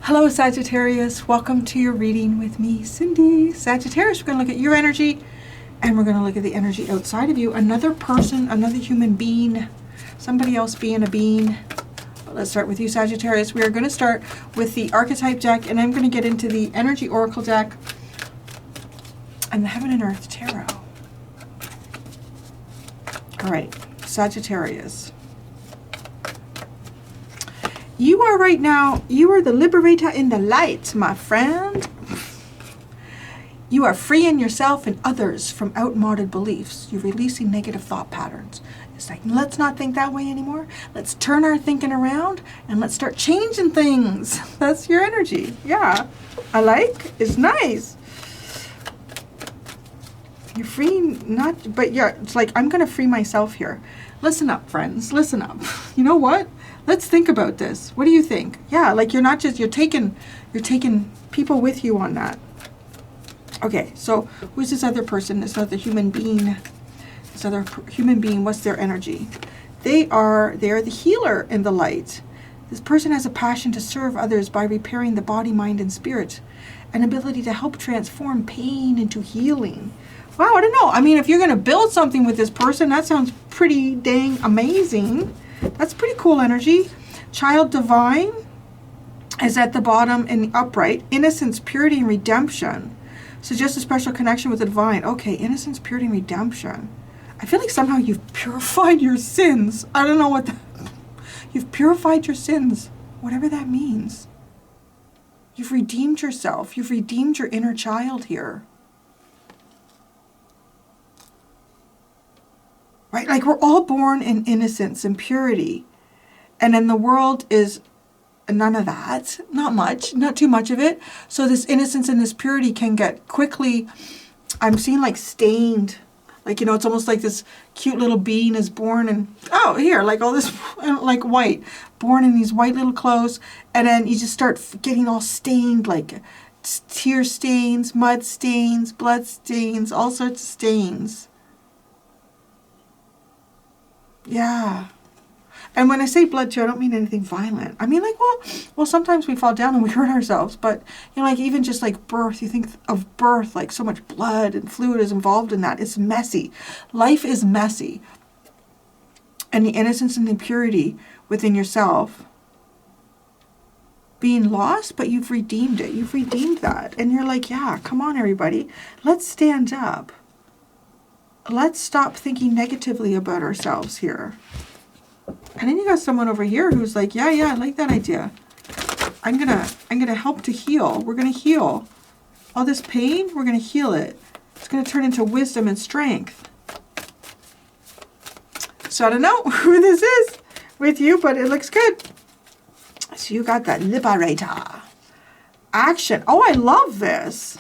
Hello Sagittarius, welcome to your reading with me, Cindy. Sagittarius, we're going to look at your energy and we're going to look at the energy outside of you. Another person, another human being, somebody else being a being. But let's start with you, Sagittarius. We are going to start with the archetype deck and I'm going to get into the energy oracle deck and the Heaven and Earth Tarot. All right, Sagittarius. You are right now, you are the liberator in the light, my friend. You are freeing yourself and others from outmoded beliefs. You're releasing negative thought patterns. It's like, let's not think that way anymore. Let's turn our thinking around and let's start changing things. That's your energy. Yeah, I like. It's nice. You're freeing, but yeah, it's like, I'm going to free myself here. Listen up, friends. Listen up. You know what? Let's think about this. What do you think? Yeah, like you're not just, you're taking people with you on that. Okay, so who's this other person, this other human being? This other human being, what's their energy? They're the healer in the light. This person has a passion to serve others by repairing the body, mind, and spirit. An ability to help transform pain into healing. Wow, I don't know. I mean, if you're going to build something with this person, that sounds pretty dang amazing. That's pretty cool energy. Child divine is at the bottom in the upright. Innocence, purity, and redemption. Suggest a special connection with the divine. Okay, innocence, purity, and redemption. I feel like somehow you've purified your sins. I don't know what that... You've purified your sins. Whatever that means. You've redeemed yourself. You've redeemed your inner child here. Right? Like we're all born in innocence and purity. And then the world is none of that. Not much. Not too much of it. So this innocence and this purity can get quickly, I'm seeing like stained. Like, you know, it's almost like this cute little being is born and, oh, here, like all this, like white. Born in these white little clothes. And then you just start getting all stained, like tear stains, mud stains, blood stains, all sorts of stains. Yeah. And when I say blood too, I don't mean anything violent. I mean like, well, sometimes we fall down and we hurt ourselves. But, you know, like even just like birth, you think of birth, like so much blood and fluid is involved in that. It's messy. Life is messy. And the innocence and the purity within yourself being lost, but you've redeemed it. You've redeemed that. And you're like, yeah, come on, everybody. Let's stand up. Let's stop thinking negatively about ourselves here. And then you got someone over here who's like, yeah, I like that idea. I'm gonna help to heal. We're gonna heal all this pain. We're gonna heal it. It's gonna turn into wisdom and strength. So I don't know who this is with you, but it looks good. So you got that Liberator. Action. Oh, I love this.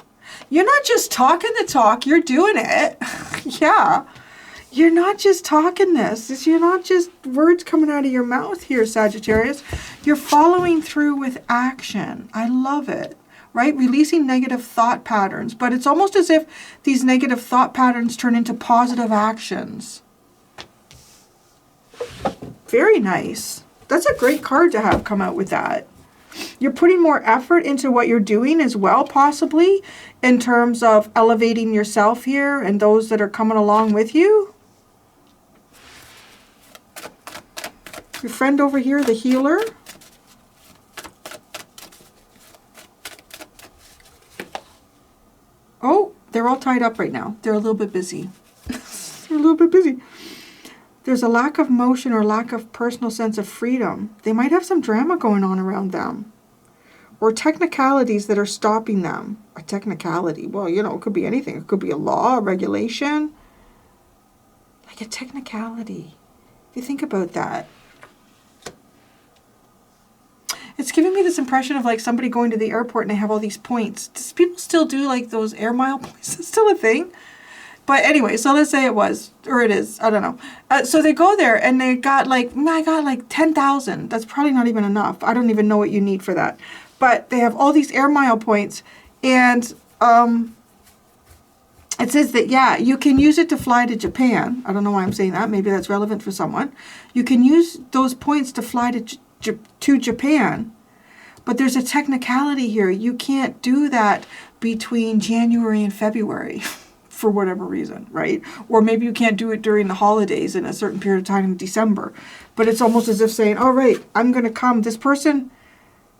You're not just talking the talk, you're doing it. Yeah. You're not just talking this. You're not just words coming out of your mouth here, Sagittarius. You're following through with action. I love it. Right? Releasing negative thought patterns. But it's almost as if these negative thought patterns turn into positive actions. Very nice. That's a great card to have come out with that. You're putting more effort into what you're doing as well, possibly, in terms of elevating yourself here and those that are coming along with you. Your friend over here, the healer. Oh, they're all tied up right now. They're a little bit busy. They're a little bit busy. There's a lack of motion or lack of personal sense of freedom. They might have some drama going on around them. Or technicalities that are stopping them. A technicality. Well, you know, it could be anything. It could be a law, a regulation. Like a technicality. If you think about that. It's giving me this impression of like somebody going to the airport and they have all these points. Does people still do like those air mile points? It's still a thing. But anyway, so let's say it was, or it is, I don't know. So they go there and they got like, I got like 10,000. That's probably not even enough. I don't even know what you need for that. But they have all these air mile points and it says that, yeah, you can use it to fly to Japan. I don't know why I'm saying that. Maybe that's relevant for someone. You can use those points to fly to Japan. But there's a technicality here. You can't do that between January and February for whatever reason, right? Or maybe you can't do it during the holidays in a certain period of time in December. But it's almost as if saying, all right, I'm going to come. This person,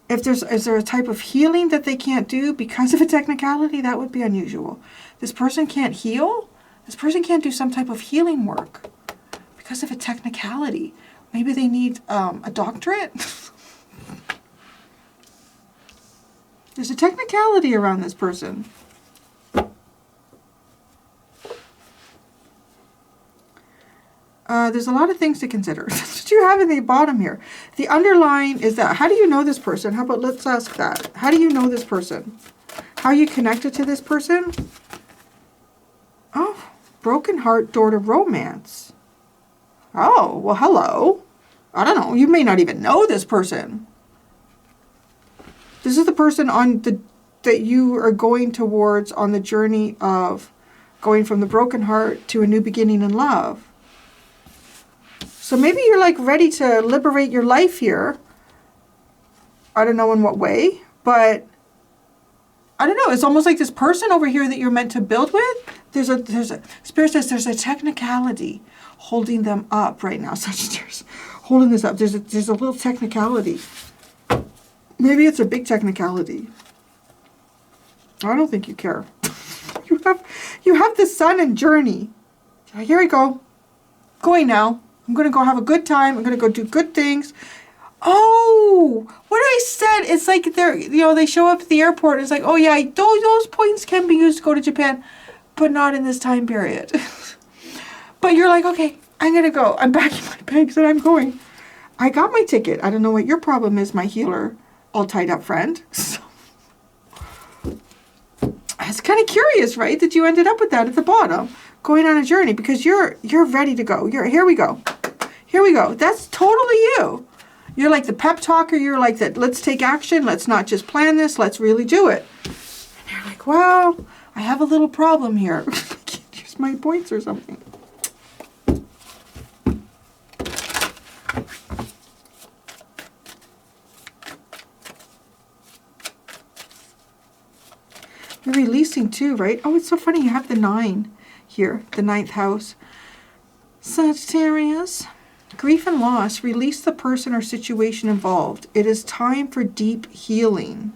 is there a type of healing that they can't do because of a technicality? That would be unusual. This person can't heal? This person can't do some type of healing work because of a technicality. Maybe they need a doctorate? There's a technicality around this person. There's a lot of things to consider. That's what you have in the bottom here. The underline is that. How do you know this person? How about let's ask that. How do you know this person? How are you connected to this person? Oh, broken heart, door to romance. Oh, well, hello. I don't know. You may not even know this person. This is the person that you are going towards on the journey of going from the broken heart to a new beginning in love. So maybe you're like ready to liberate your life here. I don't know in what way, but I don't know. It's almost like this person over here that you're meant to build with. There's a Spirit says there's a technicality holding them up right now. Sagittarius, holding this up. There's a little technicality. Maybe it's a big technicality. I don't think you care. You have the sun and journey. Here we go. Going now. I'm going to go have a good time. I'm going to go do good things. Oh, what I said, it's like they show up at the airport. It's like, oh yeah, those points can be used to go to Japan, but not in this time period. But you're like, okay, I'm going to go. I'm packing my bags and I'm going. I got my ticket. I don't know what your problem is, my healer, all tied up friend. So, it's kind of curious, right, that you ended up with that at the bottom, going on a journey, because you're ready to go. Here we go. Here we go. That's totally you. You're like the pep talker. You're like that. Let's take action. Let's not just plan this. Let's really do it. And you're like, well, I have a little problem here. I can't use my points or something. You're releasing too, right? Oh, it's so funny. You have the 9 here, the 9th house. Sagittarius. Grief and loss. Release the person or situation involved. It is time for deep healing.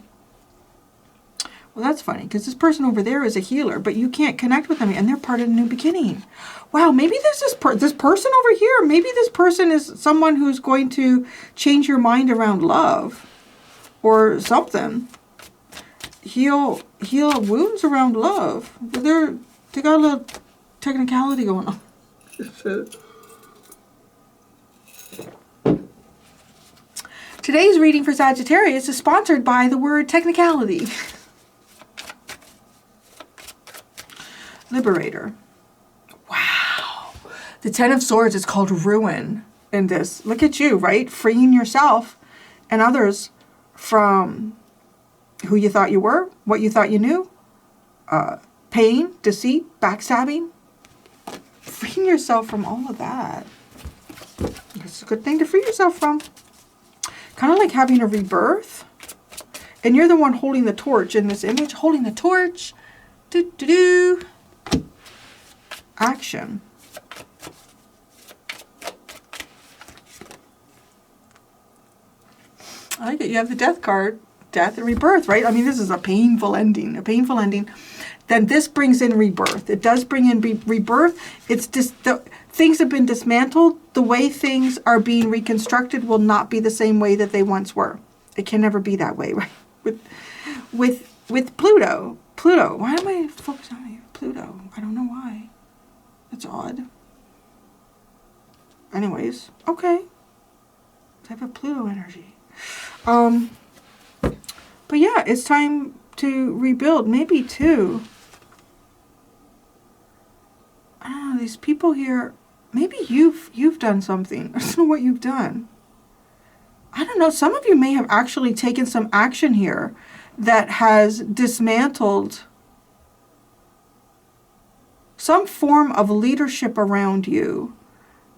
Well, that's funny, because this person over there is a healer, but you can't connect with them, and they're part of the new beginning. Wow, maybe there's this person over here. Maybe this person is someone who's going to change your mind around love or something. Heal wounds around love. They got a little technicality going on. Today's reading for Sagittarius is sponsored by the word technicality. Liberator. Wow. The 10 of Swords is called ruin in this. Look at you, right? Freeing yourself and others from who you thought you were, what you thought you knew, pain, deceit, backstabbing. Freeing yourself from all of that. It's a good thing to free yourself from. Kind of like having a rebirth. And you're the one holding the torch in this image. Holding the torch. Action. I like it. You have the death card. Death and rebirth, right? I mean, this is a painful ending. A painful ending. Then this brings in rebirth. It does bring in rebirth. It's just things have been dismantled. The way things are being reconstructed will not be the same way that they once were. It can never be that way, right? With Pluto. Pluto. Why am I focused on Pluto? I don't know why. That's odd. Anyways, okay. Type of Pluto energy. But yeah, it's time to rebuild. Maybe too. I don't know, these people here, maybe you've done something. I don't know what you've done. I don't know, some of you may have actually taken some action here that has dismantled some form of leadership around you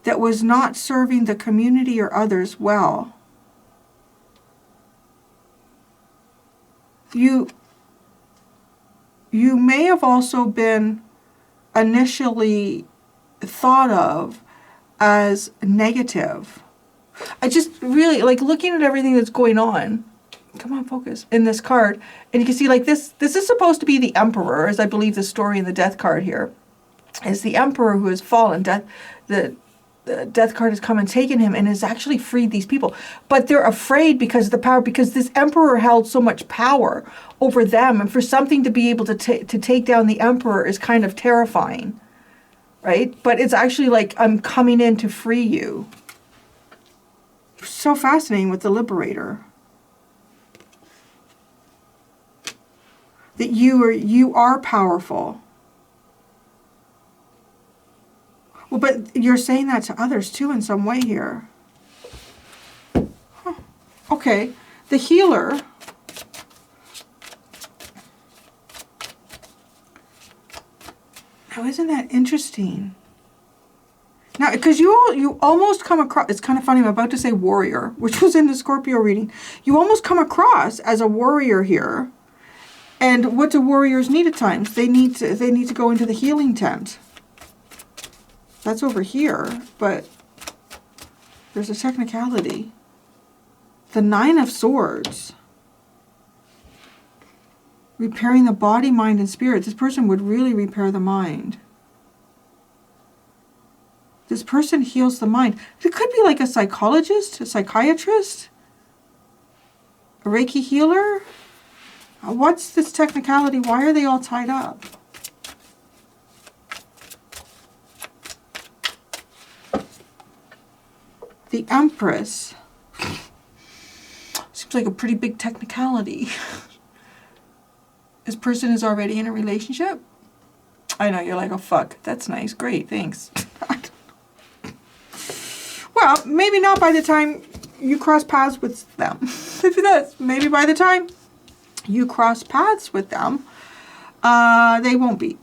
that was not serving the community or others well. you may have also been initially thought of as negative. I just really, like, looking at everything that's going on, come on, focus, in this card, and you can see, like, this is supposed to be the Emperor, as I believe the story in the Death card here is the Emperor who has fallen. The Death card has come and taken him and has actually freed these people. But they're afraid because of the power, because this Emperor held so much power over them, and for something to be able to take down the Emperor is kind of terrifying, right? But it's actually like, I'm coming in to free you. So fascinating with the Liberator. That you are powerful. Well, but you're saying that to others too in some way here. Huh. Okay, the Healer. Now, isn't that interesting? Now, because you almost come across, it's kind of funny, I'm about to say warrior, which was in the Scorpio reading. You almost come across as a warrior here. And what do warriors need at times? They need to go into the healing tent. That's over here, but there's a technicality. The Nine of Swords. Repairing the body, mind, and spirit. This person would really repair the mind. This person heals the mind. It could be like a psychologist, a psychiatrist, a Reiki healer. What's this technicality? Why are they all tied up? The Empress. Seems like a pretty big technicality. This person is already in a relationship. I know, you're like, oh fuck, that's nice, great, thanks. Well, maybe not by the time you cross paths with them. Maybe by the time you cross paths with them, they won't be.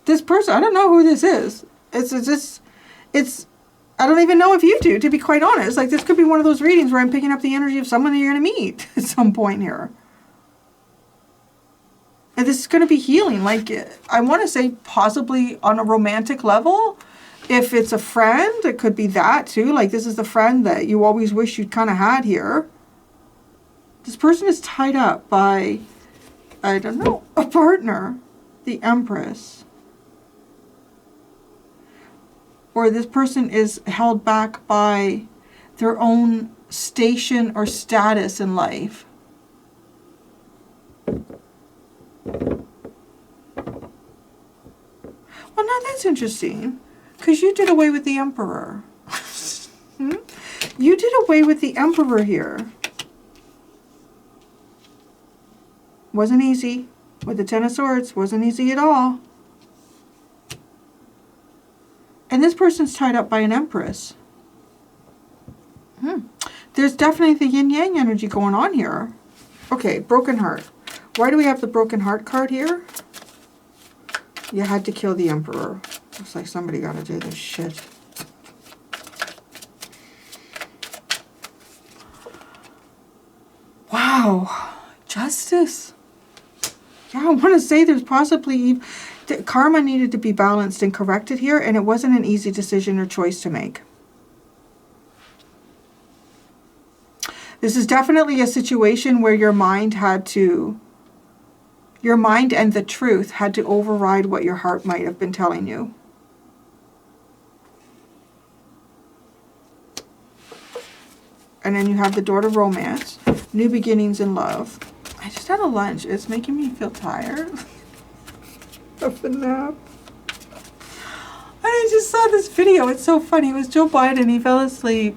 This person, I don't know who this is. It's I don't even know if you do, to be quite honest. Like, this could be one of those readings where I'm picking up the energy of someone that you're going to meet at some point here. And this is going to be healing. Like, I want to say possibly on a romantic level. If it's a friend, it could be that too. Like, this is the friend that you always wish you'd kind of had here. This person is tied up by, I don't know, a partner. The Empress. Or this person is held back by their own station or status in life. Well, now that's interesting. Because you did away with the Emperor. You did away with the Emperor here. Wasn't easy. With the Ten of Swords, wasn't easy at all. And this person's tied up by an Empress. There's definitely the yin-yang energy going on here. Okay, broken heart. Why do we have the broken heart card here? You had to kill the Emperor. Looks like somebody got to do this shit. Wow. Justice. Yeah, I want to say there's possibly... karma needed to be balanced and corrected here, and it wasn't an easy decision or choice to make. This is definitely a situation where your mind and the truth had to override what your heart might have been telling you. And then you have the door to romance, new beginnings in love. I just had a lunch. It's making me feel tired. Of a nap. And I just saw this video. It's so funny. It was Joe Biden. He fell asleep.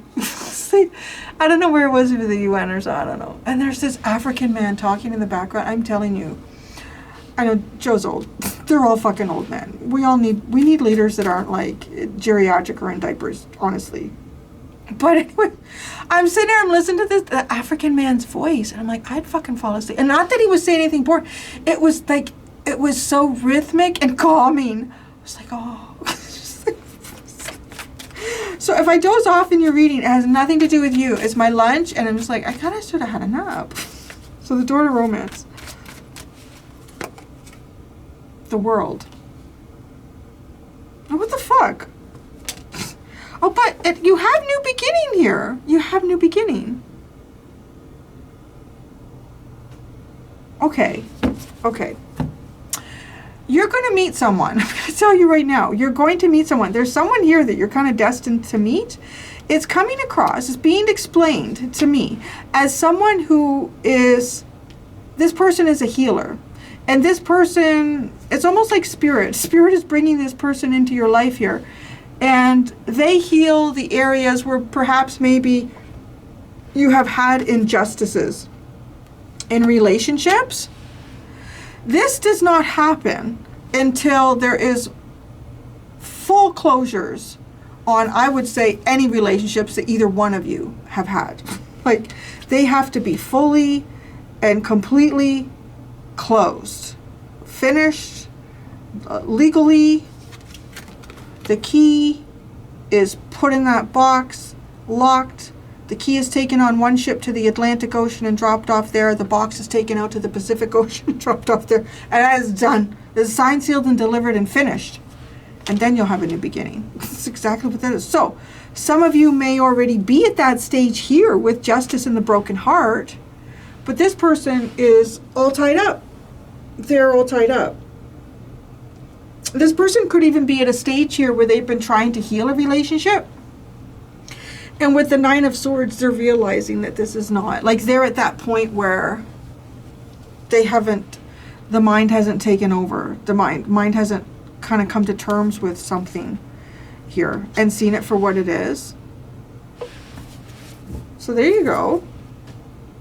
I don't know where it was, with the UN or so. I don't know. And there's this African man talking in the background. I'm telling you. I know Joe's old. They're all fucking old men. We need leaders that aren't like geriatric or in diapers, honestly. But anyway, I'm sitting there, I'm listening to the African man's voice, and I'm like, I'd fucking fall asleep. And not that he was saying anything boring. It was like, it was so rhythmic and calming. I was like, oh. So if I doze off in your reading, it has nothing to do with you. It's my lunch, and I'm just like, I thought I should have had a nap. So the door to romance. The world. Oh, what the fuck? Oh, but you have new beginning here. You have new beginning. Okay. Okay. You're going to meet someone. I'm going to tell you right now. You're going to meet someone. There's someone here that you're kind of destined to meet. It's coming across, it's being explained to me as someone who is, this person is a healer. And this person, it's almost like spirit. Spirit is bringing this person into your life here. And they heal the areas where perhaps maybe you have had injustices in relationships. This does not happen until there is full closures on, I would say, any relationships that either one of you have had. Like, they have to be fully and completely closed, finished, legally. The key is put in that box, locked. The key is taken on one ship to the Atlantic Ocean and dropped off there. The box is taken out to the Pacific Ocean and dropped off there. And that is done. It's signed, sealed, and delivered and finished. And then you'll have a new beginning. That's exactly what that is. So, some of you may already be at that stage here with justice in the broken heart. But this person is all tied up. They're all tied up. This person could even be at a stage here where they've been trying to heal a relationship. And with the Nine of Swords, they're realizing that this is not. Like, they're at that point where they haven't, the mind hasn't taken over. The mind hasn't kind of come to terms with something here and seen it for what it is. So there you go.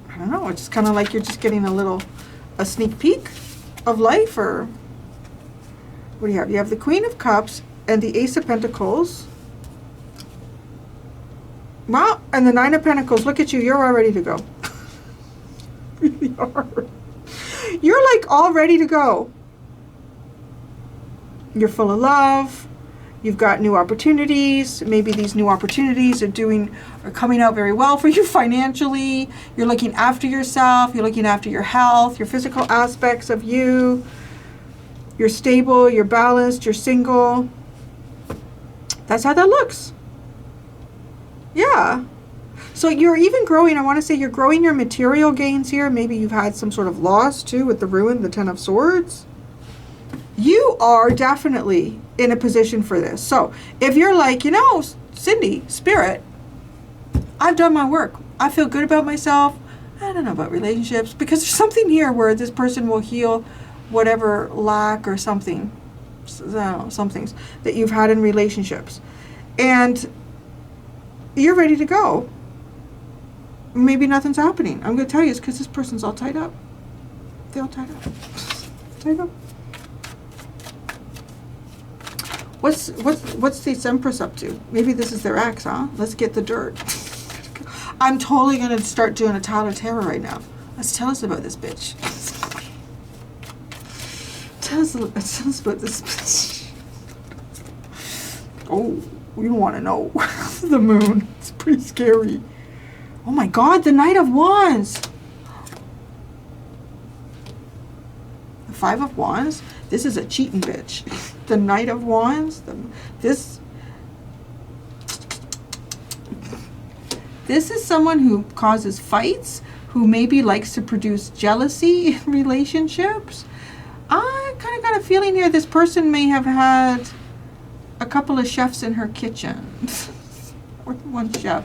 I don't know. It's just kind of like you're just getting a sneak peek of life. Or what do you have? You have the Queen of Cups and the Ace of Pentacles. Well, and the Nine of Pentacles. Look at you. You're all ready to go. You really are. You're like all ready to go. You're full of love. You've got new opportunities. Maybe these new opportunities are coming out very well for you financially. You're looking after yourself. You're looking after your health, your physical aspects of you. You're stable. You're balanced. You're single. That's how that looks. Yeah. So you're even growing, I want to say you're growing your material gains here. Maybe you've had some sort of loss too with the Ruin, the Ten of Swords. You are definitely in a position for this. So if you're like, you know, Cindy, Spirit, I've done my work. I feel good about myself. I don't know about relationships, because there's something here where this person will heal whatever lack or something, I don't know, some things that you've had in relationships. And you're ready to go. Maybe nothing's happening. I'm going to tell you it's because this person's all tied up. They're all tied up. Tied up. What's the Empress up to? Maybe this is their ex, huh? Let's get the dirt. I'm totally going to start doing a Tower of Terror right now. Let's tell us about this bitch. Tell us about this bitch. Oh, you don't want to know. The Moon. It's pretty scary. Oh my God, the Knight of Wands. The Five of Wands. This is a cheating bitch. The Knight of Wands. This is someone who causes fights, who maybe likes to produce jealousy in relationships. I kind of got a feeling here this person may have had a couple of chefs in her kitchen. Or one chef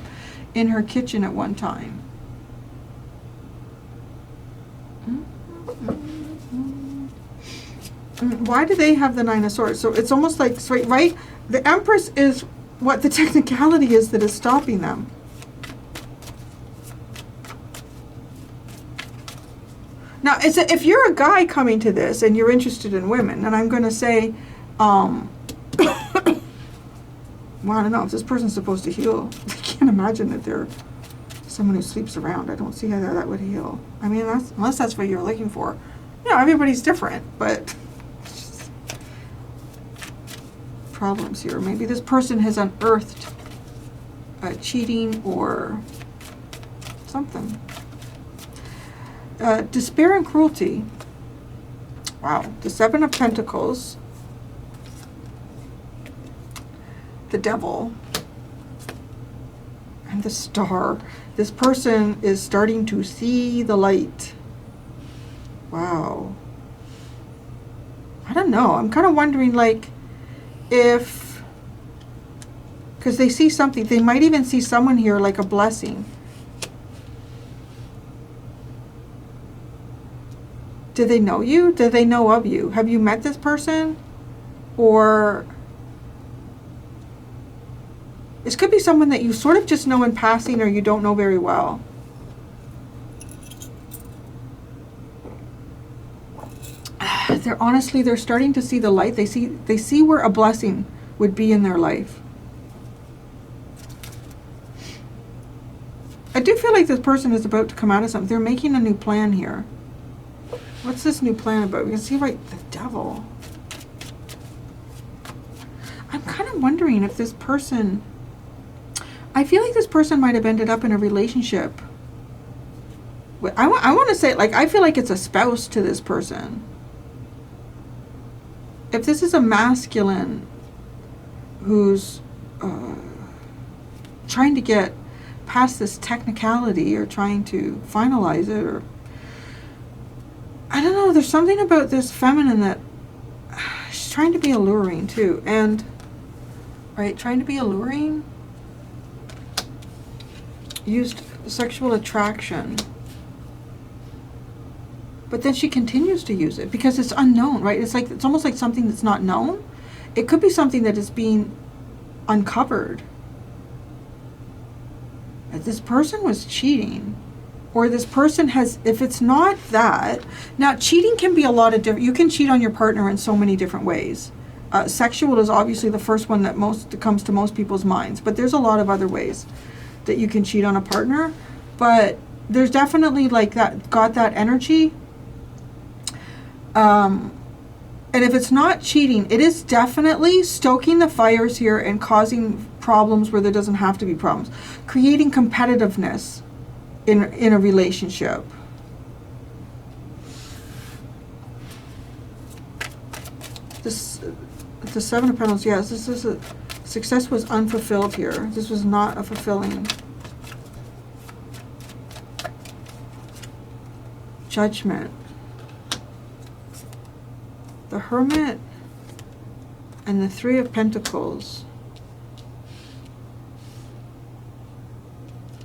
in her kitchen at one time. Why do they have the Nine of Swords? So it's almost like, right? The Empress is what the technicality is that is stopping them. Now, if you're a guy coming to this and you're interested in women, and I'm going to say, well, I don't know, if this person's supposed to heal, I can't imagine that they're someone who sleeps around. I don't see how that would heal. I mean, unless that's what you're looking for. You know, everybody's different, but problems here. Maybe this person has unearthed cheating or something. Despair and cruelty. Wow. The Seven of Pentacles. The Devil. And the Star. This person is starting to see the light. Wow. I don't know. I'm kind of wondering, like, if... Because they see something. They might even see someone here like a blessing. Do they know you? Do they know of you? Have you met this person? Or... This could be someone that you sort of just know in passing or you don't know very well. They're starting to see the light. They see where a blessing would be in their life. I do feel like this person is about to come out of something. They're making a new plan here. What's this new plan about? We can see right the Devil. I'm kind of wondering if this person... I feel like this person might have ended up in a relationship. I want to say, like, I feel like it's a spouse to this person. If this is a masculine who's trying to get past this technicality or trying to finalize it, or I don't know, there's something about this feminine that she's trying to be alluring too. And right, trying to be alluring, used sexual attraction, but then she continues to use it because it's unknown, right? It's like, it's almost like something that's not known. It could be something that is being uncovered. This person was cheating, or this person has, if it's not that, now cheating can be a lot of different, you can cheat on your partner in so many different ways. Sexual is obviously the first one that comes to most people's minds, but there's a lot of other ways that you can cheat on a partner. But there's definitely like that, got that energy. And if it's not cheating, it is definitely stoking the fires here and causing problems where there doesn't have to be problems. Creating competitiveness in a relationship. The Seven of Pentacles, yes, this is success was unfulfilled here. This was not a fulfilling. Judgment. The Hermit and the Three of Pentacles.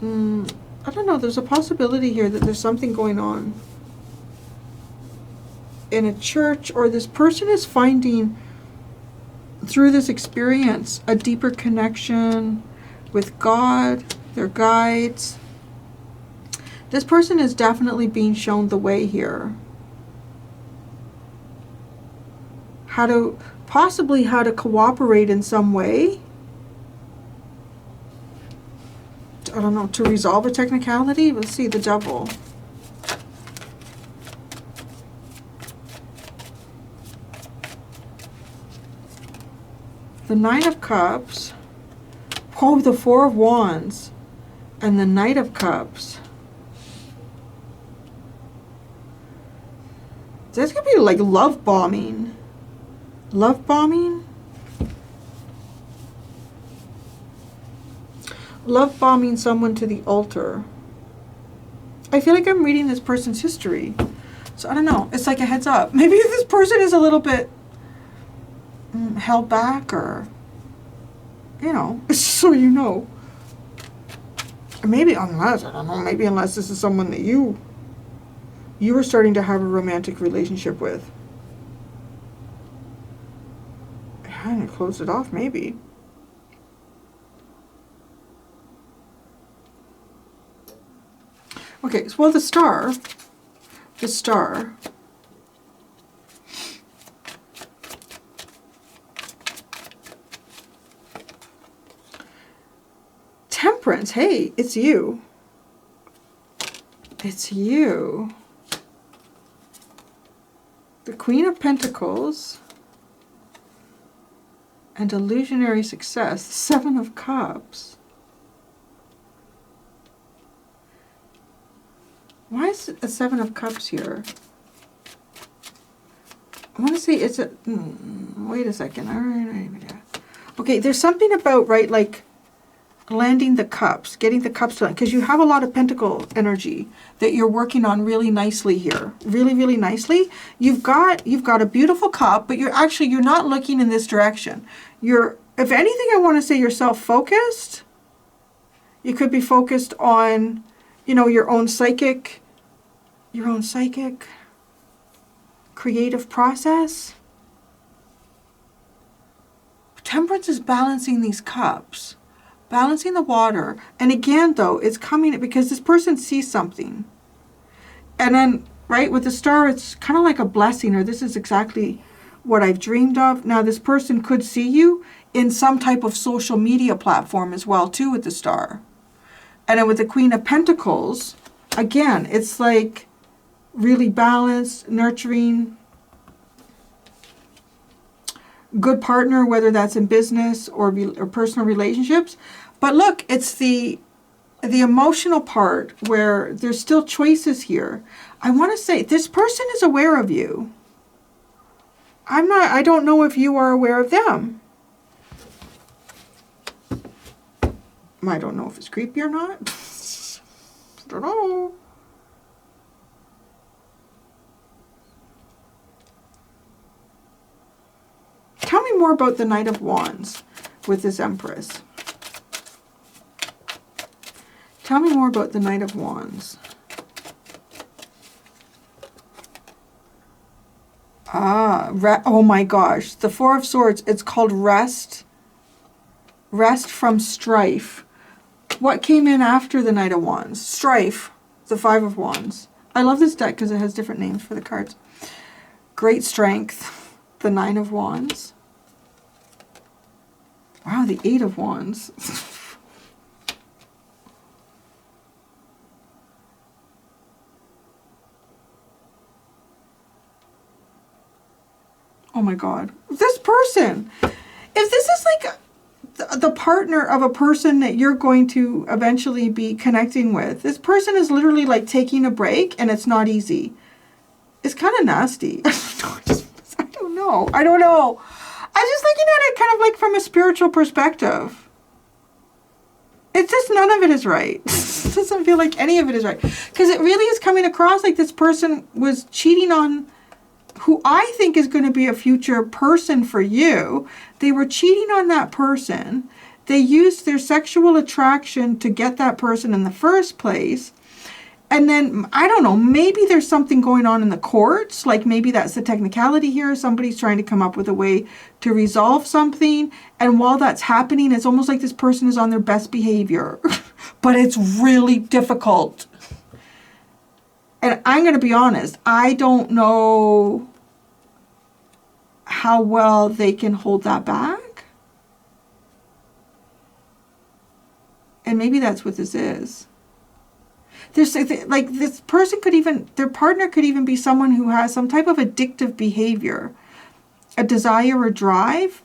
I don't know, there's a possibility here that there's something going on in a church, or this person is finding through this experience a deeper connection with God, their guides. This person is definitely being shown the way here. Possibly how to cooperate in some way. I don't know, to resolve a technicality. Let's see, the Devil. The Nine of Cups. Oh, the Four of Wands. And the Knight of Cups. This could be like love bombing. Love bombing? Love bombing someone to the altar. I feel like I'm reading this person's history. So I don't know. It's like a heads up. Maybe this person is a little bit held back, or, you know, so you know. Maybe unless, I don't know, maybe unless this is someone that you were starting to have a romantic relationship with. And close it off, maybe. Okay, so, well, the Star. Temperance, hey, it's you. It's you. The Queen of Pentacles. And illusionary success. The Seven of Cups. Why is it a Seven of Cups here? I want to say it's a... wait a second. All right. Okay, there's something about, right, like landing the cups, getting the cups done, because you have a lot of pentacle energy that you're working on really nicely here. Really, really nicely. You've got a beautiful cup, but you're not looking in this direction. You're, if anything, I want to say you're self-focused. You could be focused on, you know, your own psychic creative process. Temperance is balancing these cups, balancing the water. And again, though, it's coming because this person sees something. And then, right, with the star, it's kind of like a blessing, or this is exactly what I've dreamed of. Now, this person could see you in some type of social media platform as well, too, with the star. And then with the Queen of Pentacles, again, it's like really balanced, nurturing, good partner, whether that's in business or personal relationships. But look, it's the emotional part where there's still choices here. I want to say this person is aware of you. I don't know if you are aware of them. I don't know if it's creepy or not. I don't know. Tell me more about the Knight of Wands with this Empress. Tell me more about the Knight of Wands. Oh my gosh. The Four of Swords. It's called rest. Rest from strife. What came in after the Knight of Wands? Strife. The Five of Wands. I love this deck because it has different names for the cards. Great strength. The Nine of Wands. Wow, the Eight of Wands. Oh my God. This person. If this is like the partner of a person that you're going to eventually be connecting with, this person is literally like taking a break, and it's not easy. It's kind of nasty. I don't know. I'm just looking at it kind of like from a spiritual perspective. It's just none of it is right. It doesn't feel like any of it is right. Because it really is coming across like this person was cheating on who I think is going to be a future person for you. They were cheating on that person. They used their sexual attraction to get that person in the first place. And then, I don't know, maybe there's something going on in the courts. Like maybe that's the technicality here. Somebody's trying to come up with a way to resolve something. And while that's happening, it's almost like this person is on their best behavior. But it's really difficult. And I'm going to be honest, I don't know how well they can hold that back. And maybe that's what this is. There's like this person could even, their partner could even be someone who has some type of addictive behavior, a desire or drive.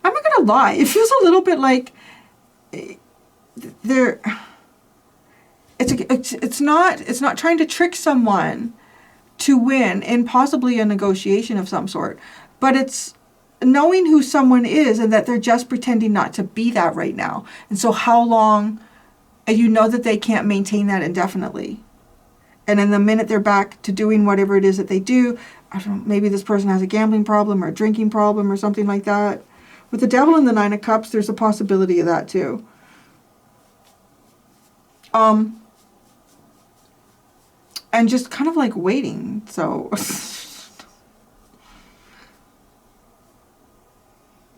I'm not going to lie. It feels a little bit like they're, it's not trying to trick someone to win in possibly a negotiation of some sort, but it's knowing who someone is and that they're just pretending not to be that right now. And so how long, and you know that they can't maintain that indefinitely. And then the minute they're back to doing whatever it is that they do, I don't know, maybe this person has a gambling problem or a drinking problem or something like that. With the Devil and the Nine of Cups, there's a possibility of that too. And just kind of like waiting, so...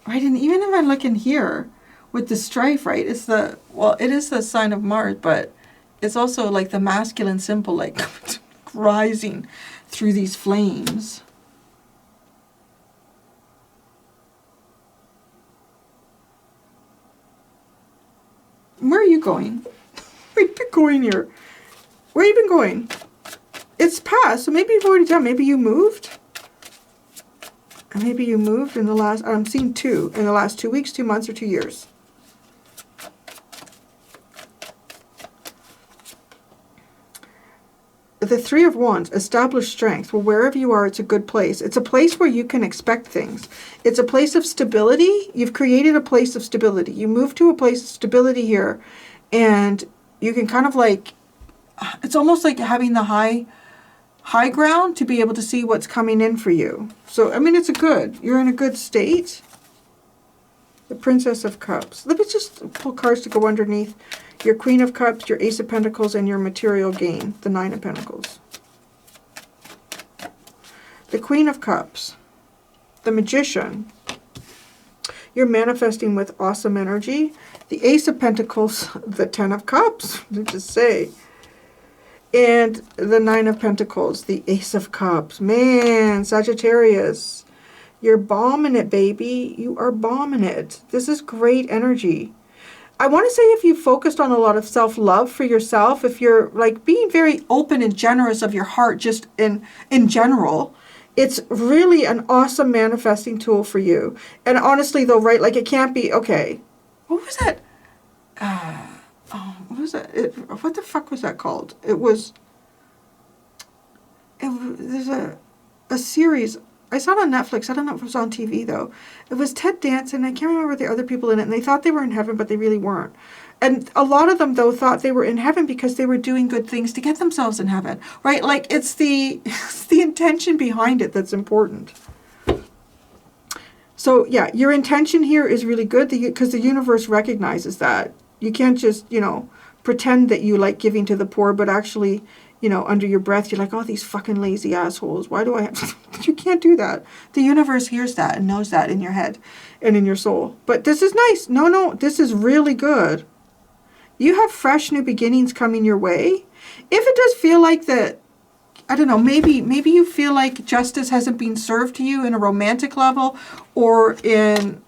Right, and even if I look in here with the strife, right, it's the, well, it is the sign of Mars, but it's also like the masculine symbol, like rising through these flames. Where are you going? Where you been going here? Where you been going? It's past, so maybe you've already done. Maybe you moved. Maybe you moved in the last, I'm seeing 2, in the last 2 weeks, 2 months, or 2 years. the Three of Wands, established strength. Well, wherever you are, it's a good place. It's a place where you can expect things. It's a place of stability. You've created a place of stability. You move to a place of stability here, and you can kind of like, it's almost like having the high ground to be able to see what's coming in for you. So, I mean, you're in a good state. The Princess of Cups. Let me just pull cards to go underneath your Queen of Cups, your Ace of Pentacles, and your material gain, the Nine of Pentacles. The Queen of Cups, the Magician. You're manifesting with awesome energy. The Ace of Pentacles, the Ten of Cups, to say. And the Nine of Pentacles, the Ace of Cups. Man, Sagittarius, you're bombing it, baby. You are bombing it. This is great energy. I want to say if you focused on a lot of self-love for yourself, if you're like being very open and generous of your heart just in general, it's really an awesome manifesting tool for you. And honestly though, right, like it can't be, okay, what was that? What was that? What the fuck was that called? There's a series. I saw it on Netflix. I don't know if it was on TV, though. It was Ted Danson. I can't remember the other people in it. And they thought they were in heaven, but they really weren't. And a lot of them, though, thought they were in heaven because they were doing good things to get themselves in heaven. Right? Like, it's the intention behind it that's important. So, yeah, your intention here is really good because the universe recognizes that. You can't just, pretend that you like giving to the poor, but actually, under your breath, you're like, oh, these fucking lazy assholes. Why do I have... You can't do that. The universe hears that and knows that in your head and in your soul. But this is nice. No, this is really good. You have fresh new beginnings coming your way. If it does feel like that, I don't know, maybe you feel like justice hasn't been served to you in a romantic level or in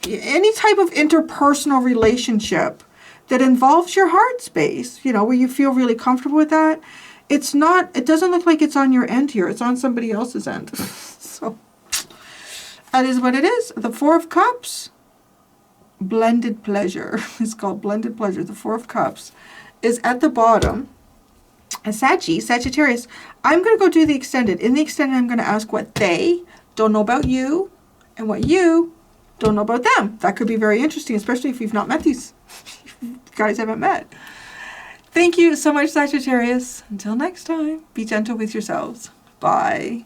any type of interpersonal relationship that involves your heart space, where you feel really comfortable with that. It doesn't look like it's on your end here. It's on somebody else's end. So that is what it is. The Four of Cups, blended pleasure. It's called blended pleasure. The Four of Cups is at the bottom. And Sagittarius, I'm going to go do the extended. In the extended, I'm going to ask what they don't know about you and what you don't know about them. That could be very interesting, especially if you've not met these guys haven't met. Thank you so much, Sagittarius. Until next time, be gentle with yourselves. Bye.